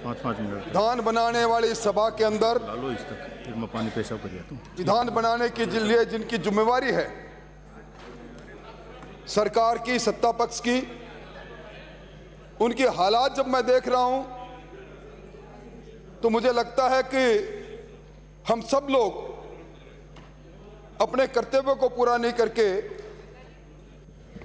5 minute विधान बनाने वाली इस सभा के अंदर डालो इस तक, फिर मैं पानी पेशाब कर जाता हूँ। विधान बनाने के लिए जिनकी जिम्मेवारी है सरकार की, सत्ता पक्ष की, उनके हालात जब मैं देख रहा हूं तो मुझे लगता है कि हम सब लोग अपने कर्तव्य को पूरा नहीं करके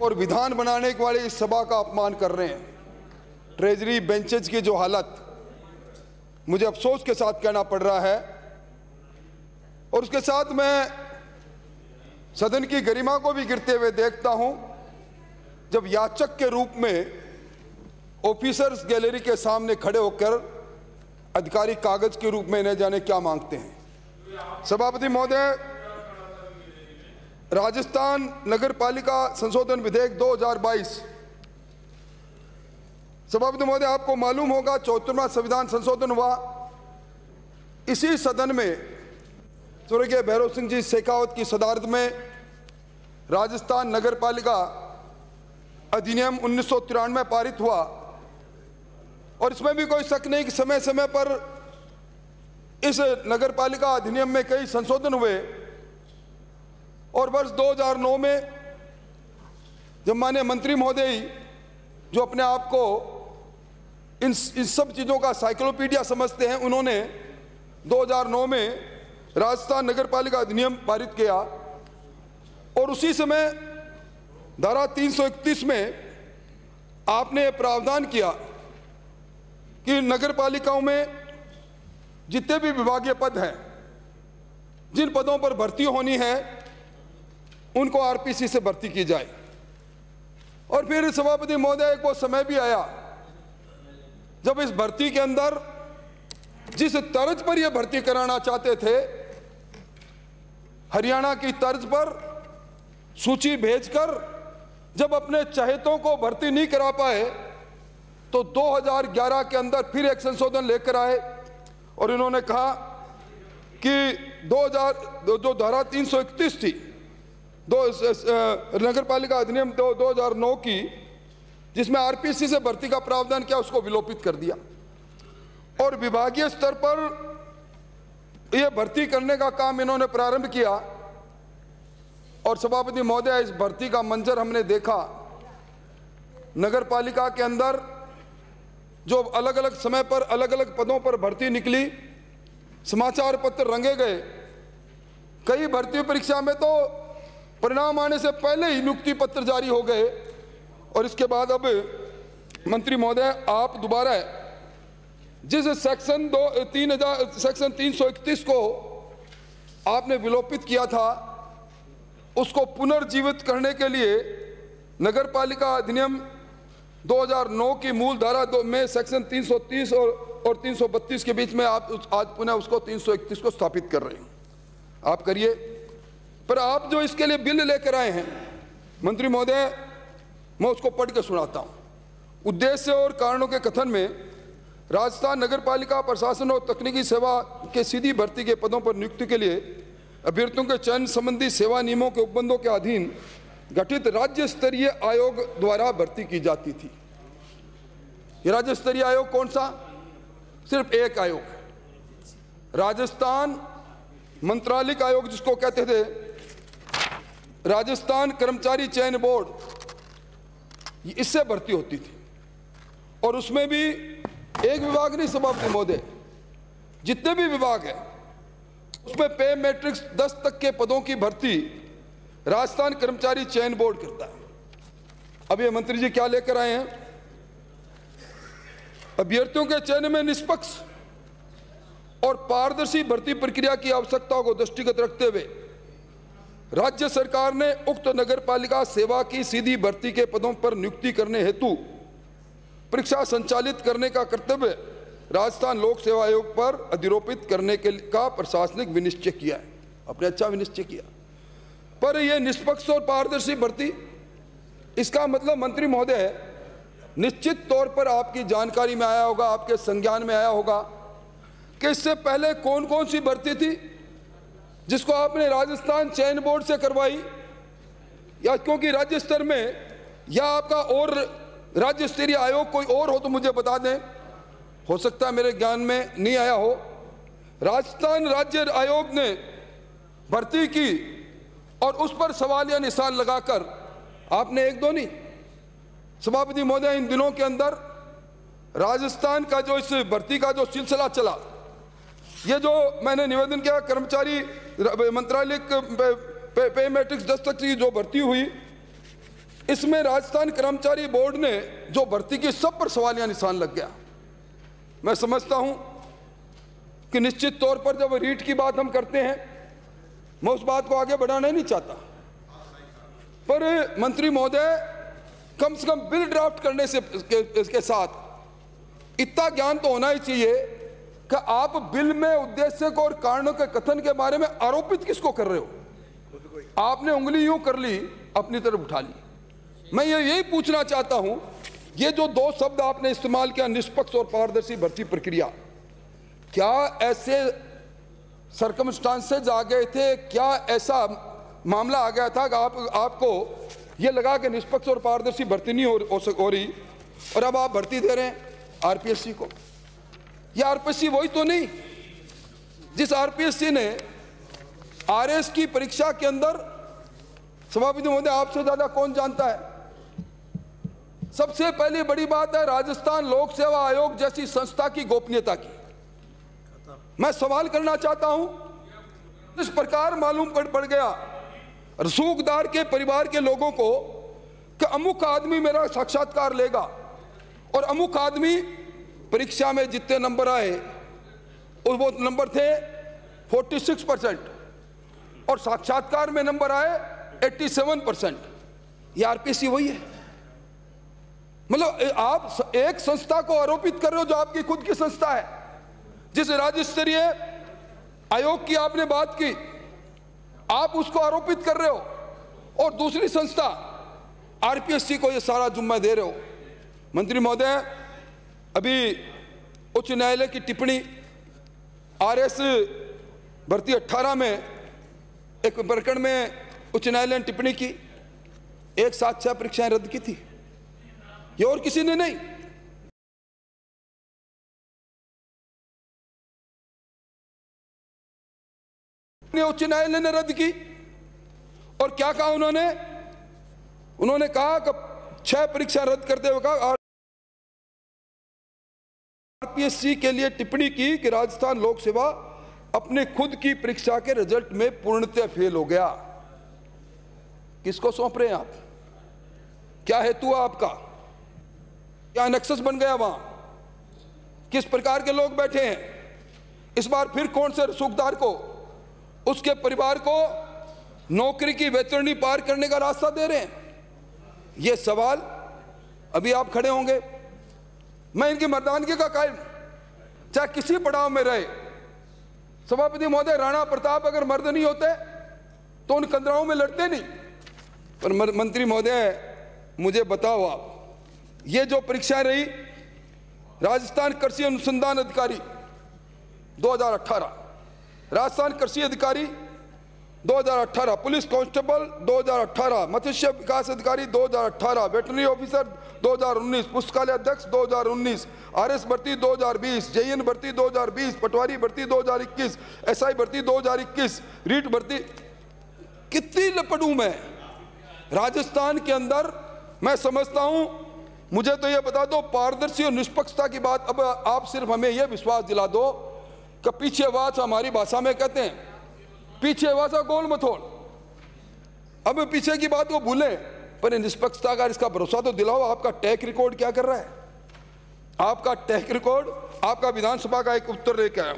और विधान बनाने वाली इस सभा का अपमान कर रहे हैं। ट्रेजरी बेंचेज की जो हालत, मुझे अफसोस के साथ कहना पड़ रहा है, और उसके साथ मैं सदन की गरिमा को भी गिरते हुए देखता हूं जब याचक के रूप में ऑफिसर्स गैलरी के सामने खड़े होकर अधिकारी कागज के रूप में न जाने क्या मांगते हैं। सभापति महोदय, राजस्थान नगर पालिका संशोधन विधेयक 2022, सभापति महोदय आपको मालूम होगा 74वां संविधान संशोधन हुआ। इसी सदन में स्वर्गीय भैरव सिंह जी शेखावत की सदारत में राजस्थान नगर पालिका अधिनियम 1993 पारित हुआ, और इसमें भी कोई शक नहीं कि समय समय पर इस नगर पालिका अधिनियम में कई संशोधन हुए। और वर्ष 2009 में जब माननीय मंत्री महोदय, जो अपने आप को इन सब चीज़ों का साइक्लोपीडिया समझते हैं, उन्होंने 2009 में राजस्थान नगर पालिका अधिनियम पारित किया, और उसी समय धारा 331 में आपने ये प्रावधान किया कि नगर पालिकाओं में जितने भी विभागीय पद हैं, जिन पदों पर भर्ती होनी है उनको आरपीसी से भर्ती की जाए। और फिर सभापति महोदय, एक वो समय भी आया जब इस भर्ती के अंदर जिस तर्ज पर यह भर्ती कराना चाहते थे, हरियाणा की तर्ज पर सूची भेजकर जब अपने चहेतों को भर्ती नहीं करा पाए, तो 2011 के अंदर फिर एक संशोधन लेकर आए और इन्होंने कहा कि 2000 जो धारा 331 थी नगर पालिका अधिनियम 2009 की, जिसमें आरपीसी से भर्ती का प्रावधान किया, उसको विलोपित कर दिया और विभागीय स्तर पर यह भर्ती करने का काम इन्होंने प्रारंभ किया। और सभापति महोदय, इस भर्ती का मंजर हमने देखा। नगर पालिका के अंदर जो अलग अलग समय पर अलग अलग पदों पर भर्ती निकली, समाचार पत्र रंगे गए। कई भर्ती परीक्षा में तो परिणाम आने से पहले ही नियुक्ति पत्र जारी हो गए, और इसके बाद अब मंत्री महोदय, आप दोबारा जिस सेक्शन 331 को आपने विलोपित किया था, उसको पुनर्जीवित करने के लिए नगर पालिका अधिनियम 2009 की मूल धारा में सेक्शन 330 और 332 के बीच में आप आज पुनः उसको 331 को स्थापित कर रहे हैं। आप करिए, पर आप जो इसके लिए बिल लेकर आए हैं मंत्री महोदय, मैं उसको पढ़ के सुनाता हूं। उद्देश्य और कारणों के कथन में राजस्थान नगर पालिका प्रशासन और तकनीकी सेवा के सीधी भर्ती के पदों पर नियुक्ति के लिए अभ्यर्थियों के चयन संबंधी सेवा नियमों के उपबंधों के अधीन गठित राज्य स्तरीय आयोग द्वारा भर्ती की जाती थी। ये राज्य स्तरीय आयोग कौन सा? सिर्फ एक आयोग, राजस्थान मंत्रालयिक आयोग, जिसको कहते थे राजस्थान कर्मचारी चयन बोर्ड, इससे भर्ती होती थी। और उसमें भी एक विभाग नहीं सभापति महोदय, जितने भी विभाग हैं उसमें पे मैट्रिक्स 10 तक के पदों की भर्ती राजस्थान कर्मचारी चयन बोर्ड करता है। अब ये मंत्री जी क्या लेकर आए हैं? अभ्यर्थियों के चयन में निष्पक्ष और पारदर्शी भर्ती प्रक्रिया की आवश्यकता को दृष्टिगत रखते हुए राज्य सरकार ने उक्त नगर पालिका सेवा की सीधी भर्ती के पदों पर नियुक्ति करने हेतु परीक्षा संचालित करने का कर्तव्य राजस्थान लोक सेवा आयोग पर अधिरोपित करने का प्रशासनिक विनिश्चय किया है। अपने अच्छा विनिश्चय किया, पर यह निष्पक्ष और पारदर्शी भर्ती, इसका मतलब मंत्री महोदय, निश्चित तौर पर आपकी जानकारी में आया होगा, आपके संज्ञान में आया होगा कि इससे पहले कौन कौन सी भर्ती थी जिसको आपने राजस्थान चयन बोर्ड से करवाई, या क्योंकि राज्य स्तर में या आपका और राज्य स्तरीय आयोग कोई और हो तो मुझे बता दें। हो सकता है मेरे ज्ञान में नहीं आया हो, राजस्थान राज्य आयोग ने भर्ती की और उस पर सवालिया निशान लगाकर, आपने एक दो नहीं, सभापति महोदय, इन दिनों के अंदर राजस्थान का जो इस भर्ती का जो सिलसिला चला, ये जो मैंने निवेदन किया कर्मचारी मंत्रालय पे मैट्रिक्स 10 तक की जो भर्ती हुई, इसमें राजस्थान कर्मचारी बोर्ड ने जो भर्ती की, सब पर सवालिया निशान लग गया। मैं समझता हूं कि निश्चित तौर पर जब रीट की बात हम करते हैं, मैं उस बात को आगे बढ़ाना ही नहीं चाहता, पर मंत्री महोदय कम से कम बिल ड्राफ्ट करने से इसके साथ इतना ज्ञान तो होना ही चाहिए कि आप बिल में उद्देश्य को और कारणों के कथन के बारे में आरोपित किसको कर रहे हो। आपने उंगली यूं कर ली, अपनी तरफ उठा ली। मैं यही पूछना चाहता हूं, ये जो दो शब्द आपने इस्तेमाल किया, निष्पक्ष और पारदर्शी भर्ती प्रक्रिया, क्या ऐसे सर्कमस्टांसेस आ गए थे, क्या ऐसा मामला आ गया था कि आपको ये लगा कि निष्पक्ष और पारदर्शी भर्ती नहीं हो रही, और अब आप भर्ती दे रहे हैं आरपीएससी को? ये आरपीएससी वही तो नहीं जिस आरपीएससी ने आरएस की परीक्षा के अंदर, सभापति महोदय आपसे ज्यादा कौन जानता है, सबसे पहली बड़ी बात है राजस्थान लोक सेवा आयोग जैसी संस्था की गोपनीयता की। मैं सवाल करना चाहता हूं, इस प्रकार मालूम पड़ गया रसूखदार के परिवार के लोगों को कि अमुक आदमी मेरा साक्षात्कार लेगा, और अमुक आदमी परीक्षा में जितने नंबर आए वो नंबर थे 46%, और साक्षात्कार में नंबर आए 87%। ये आरपीएससी वही है? मतलब आप एक संस्था को आरोपित कर रहे हो जो आपकी खुद की संस्था है, जिस राज्य स्तरीय आयोग की आपने बात की, आप उसको आरोपित कर रहे हो, और दूसरी संस्था आरपीएससी को ये सारा जुम्मा दे रहे हो। मंत्री महोदय, अभी उच्च न्यायालय की टिप्पणी, आरएस भर्ती 18 में एक प्रकरण में उच्च न्यायालय ने टिप्पणी की, एक साथ 6 परीक्षाएं रद्द की थी, ये और किसी ने नहीं। उच्च न्यायालय ने रद्द की, और क्या कहा उन्होंने कहा कि 6 परीक्षा रद्द करते हुए कहा, आरपीएससी के लिए टिप्पणी की कि राजस्थान लोक सेवा अपने खुद की परीक्षा के रिजल्ट में पूर्णतः फेल हो गया। किसको सौंप रहे हैं आप? क्या हेतु है आपका? क्या नेक्सस बन गया वहां? किस प्रकार के लोग बैठे हैं? इस बार फिर कौन से रसूखदार को, उसके परिवार को नौकरी की वैतरणी पार करने का रास्ता दे रहे हैं? ये सवाल अभी आप खड़े होंगे। मैं इनकी मर्दानगी का कायल, चाहे किसी पड़ाव में रहे। सभापति महोदय, राणा प्रताप अगर मर्द नहीं होते तो उन कंदराओं में लड़ते नहीं। पर मंत्री महोदय, मुझे बताओ आप, ये जो परीक्षाएं रही, राजस्थान कृषि अनुसंधान अधिकारी 2018, राजस्थान कृषि अधिकारी 2018, पुलिस कांस्टेबल 2018, मत्स्य विकास अधिकारी 2018, वेटरनरी ऑफिसर 2019, पुस्तकालय अध्यक्ष 2019, आरएस भर्ती 2020, जेईएन भर्ती 2020, पटवारी भर्ती 2021, एसआई भर्ती 2021, रीट भर्ती। कितनी लपड़ू मैं राजस्थान के अंदर। मैं समझता हूं, मुझे तो यह बता दो, पारदर्शी और निष्पक्षता की बात, अब आप सिर्फ हमें यह विश्वास दिला दो कि पीछे वाचा, हमारी भाषा में कहते हैं पीछे वाचा गोल मथोड़। अब पीछे की बात को भूलें, पर निष्पक्षता का इसका भरोसा तो दिलाओ। आपका टैक रिकॉर्ड क्या कर रहा है? आपका टैक रिकॉर्ड, आपका विधानसभा का एक उत्तर लेके आया,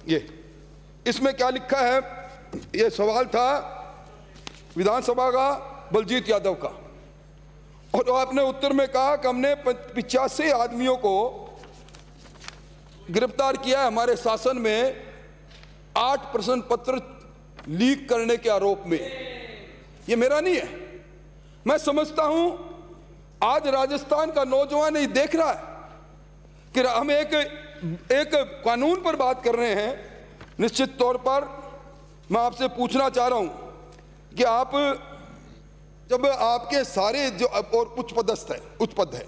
ये इसमें क्या लिखा है? ये सवाल था विधानसभा का बलजीत यादव का, और आपने उत्तर में कहा कि हमने 85 आदमियों को गिरफ्तार किया है हमारे शासन में 8 प्रश्न पत्र लीक करने के आरोप में। ये मेरा नहीं है। मैं समझता हूं आज राजस्थान का नौजवान ये देख रहा है कि हम एक कानून पर बात कर रहे हैं। निश्चित तौर पर मैं आपसे पूछना चाह रहा हूं कि आप, जब आपके सारे जो और उच्च पद है,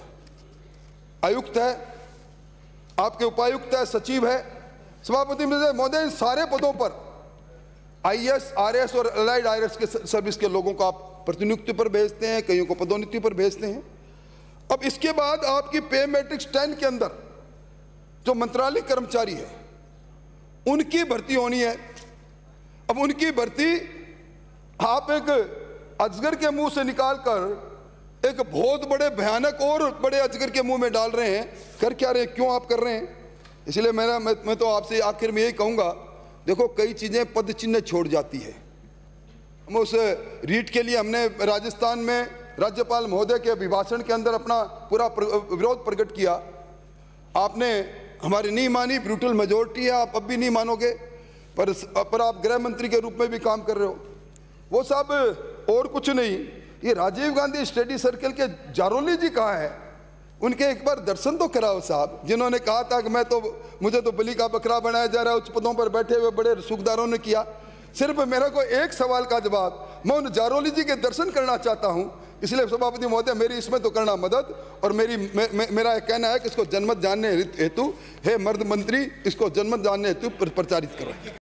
आयुक्त है, आपके उपायुक्त है, सचिव है। सभापति महोदय, इन सारे पदों पर IAS, RAS और अलाइड IRS के सर्विस के लोगों को आप प्रतिनियुक्ति पर भेजते हैं, कईयों को पदोन्नति पर भेजते हैं। अब इसके बाद आपकी पे मैट्रिक्स 10 के अंदर जो मंत्रालय कर्मचारी है उनकी भर्ती होनी है। अब उनकी भर्ती आप एक अजगर के मुंह से निकालकर एक बहुत बड़े भयानक और बड़े अजगर के मुंह में डाल रहे हैं। कर क्या रहे हैं, क्यों आप कर रहे हैं? इसलिए मैं तो आपसे आखिर में यही कहूंगा, देखो कई चीजें पद चिन्ह छोड़ जाती है। हम उस रीट के लिए हमने राजस्थान में राज्यपाल महोदय के अभिभाषण के अंदर अपना पूरा विरोध प्रकट किया। आपने हमारी नहीं मानी, ब्रूटल मेजोरिटी है, आप अब भी नहीं मानोगे, पर आप गृह मंत्री के रूप में भी काम कर रहे हो। वो साहब और कुछ नहीं, ये राजीव गांधी स्टडी सर्कल के जारोली जी कहाँ है? उनके एक बार दर्शन तो कराओ साहब, जिन्होंने कहा था कि मुझे तो बलि का बकरा बनाया जा रहा है। उच्च पदों पर बैठे हुए बड़े रसूखदारों ने किया। सिर्फ मेरे को एक सवाल का जवाब, मैं उन जारोली जी के दर्शन करना चाहता हूं। इसलिए सभापति महोदय मेरी इसमें तो करना मदद, और मेरा कहना है कि इसको जनमत जानने हेतु, हे मर्द मंत्री, इसको जनमत जानने हेतु प्रचारित करो।